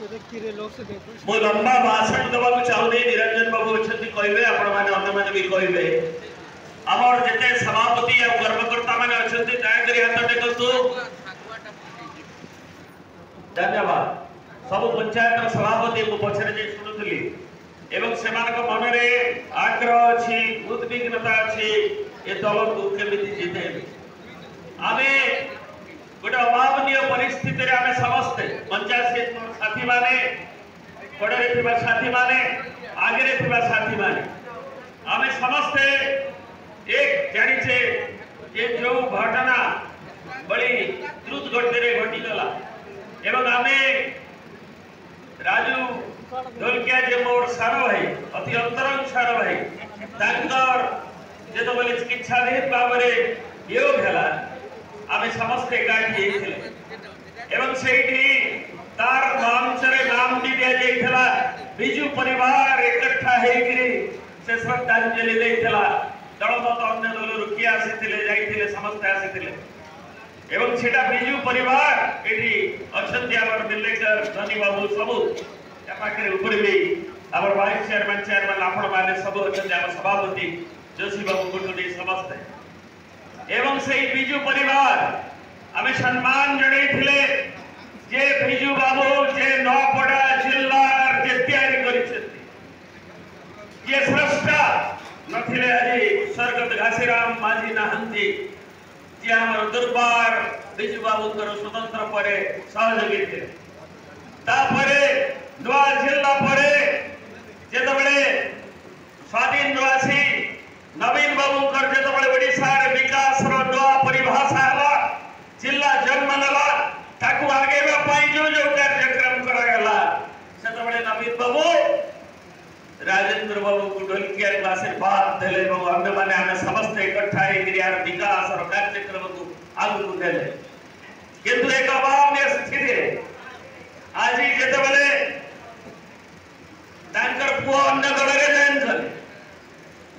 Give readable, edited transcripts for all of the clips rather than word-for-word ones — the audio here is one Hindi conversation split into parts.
मो लंबा भाषण देवाक चाहूनी निरंजन बाबू अच्छा कहे आपण मैंने अन्य मैंने भी कहे आमर जिते सभापति और कर्मकर्ता मैंने अच्छा दयाकोरी हाथ टेकतु धन्यवाद सब पंचायत सभापति मु पछरे शुणुली एवं सेमानक मन में आग्रह अच्छी उद्विग्नता अच्छी ए दल को केमिति जितेबे आमे गोटे अभावनीय परिस्थिति रे आमे समस्ते पंचायत साथी माने पड़े थिबा साथी माने आगे थिबा साथी माने आमे समस्ते एक जानिछे ये जो घटना बड़ी द्रुत गति रे घटी गला एवं आमे राजू ढोलकिया जे मोर सारो भाई अति अंतरंग सारो भाई तांकर जे तो बोले चिकित्साधीन भाव योग है आमे समस्त एकाठी एवं सेठी तार मंचरे नाम भी दिया जाइथला बिजू परिवार इकट्ठा हेकरी से श्रद्धांजलि देइथला दलमत अन्य दल रुकी आसीथिले जाइथिले समस्त आसीथिले एवं सेटा बिजू परिवार एठी अछंती हमर बिल्लेकर धनी बाबू सबु पाखे ऊपर भी हमर वाइस चेयरमैन आपण माने सब अछंती हमर सभापति जोशी बाबू कुटुनी समस्त एवं से बिजू परिवार हमें सम्मान जणैथिले जे बिजू बाबू जे नपड़ा जिल्ला जे तैयारी करिसेंती ये स्रष्टा नथिले आज स्वर्गत घासीराम माझी नाहंती जे हमर दरबार बिजू बाबू कर स्वतंत्र परे सहयोगी थे तापरे नुआ जिल्ला परे जेतबेले स्वाधीन निवासी नवीन बाबू कर जेतबेले ओडिसा रे विकास रो नुआ परिभाषा हला जिल्ला जन्म नला ताकू आगेबा पई जो जो कार्यक्रम करा गला सेतबेले नवीन बाबू राजेंद्र बाबू को ढोलकिया के आशीर्वाद देले एवं अन्य माने हमें समस्त इकट्ठा होकर यार विकास और कार्यक्रम को आगु को देले किंतु एक अभावनीय स्थिति आज जेतबेले तांकर पुओ अन्य दल रे जॉइन कले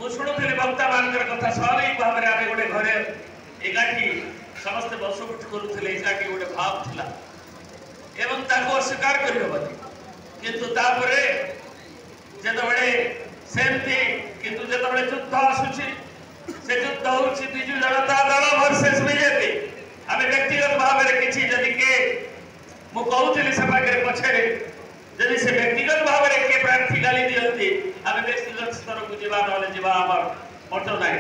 मु शुणुथिली वक्ता मानकर कथा स्वाभाविक भाव रे आमे गोटे घरे एकाठी समस्त बसुट करूथिले एकाठी गोटे भाव थिला एवं ताको स्वीकार करियो बती किंतु तापरे जेतबेले सेमती किंतु जेतबेले युद्ध आसुची से युद्ध होची बिजू जनता दल वर्सेस बीजेपी आमे व्यक्तिगत भाव रे किछि जदि के मु कहउथिली सभा के पछरे जदि से व्यक्तिगत भाव रे के प्रार्थी गाली दियंती आमे व्यक्तिगत स्तर को जीवा नले जीवा हमर मत नाही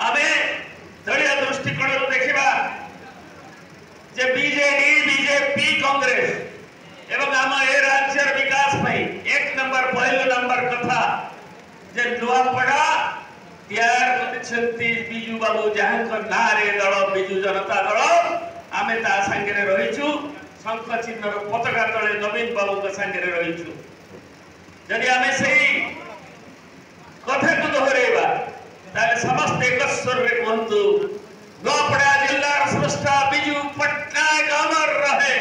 आमे दलीय दृष्टिकोण रो देखिबा जे बीजेडी बीजेपी कांग्रेस एवं आम ए राज्य विकास पई एक नंबर पहले नंबर कथा जे नुआपड़ा तैयार करछंती बिजू बाबू जहां नारे दल बिजू जनता दल आमे ता संगे रहिछु शंख चिन्ह रो पताका तले नवीन बाबू के संगे रहिछु जदि आमे सही कथा को दोहरेबा ताले समस्त एक स्वर रे कहंतु नुआपड़ा जिल्ला स्रष्टा बिजू पटनायक अमर रहे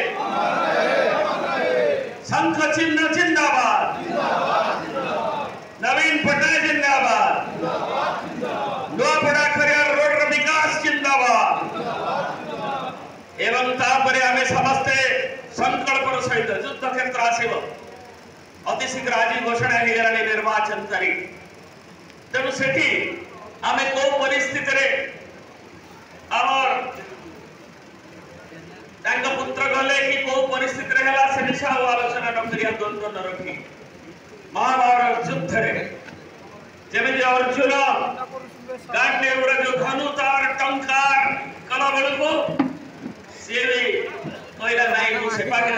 शंख चिन्ह जिंदाबाद नवीन पटनायक जिंदाबाद नुआपड़ा खरियार रोड रो विकास जिंदाबाद एवं तापरे हमें समस्ते संकल्प सहित युद्ध क्षेत्र आसीबो अति शीघ्र आज घोषणा हो गला निर्वाचन तारीख तेणु सेठी आमे को परिस्थिति रे आमर तांका पुत्र गले कि को परिस्थिति रे हला से निशा आलोचना न करिया द्वंद्व न रखी महाभारत युद्ध रे जेमे अर्जुन गांडे उड़ा जो धनु तार टंकार कला बल को से भी कोइला नाही से पाके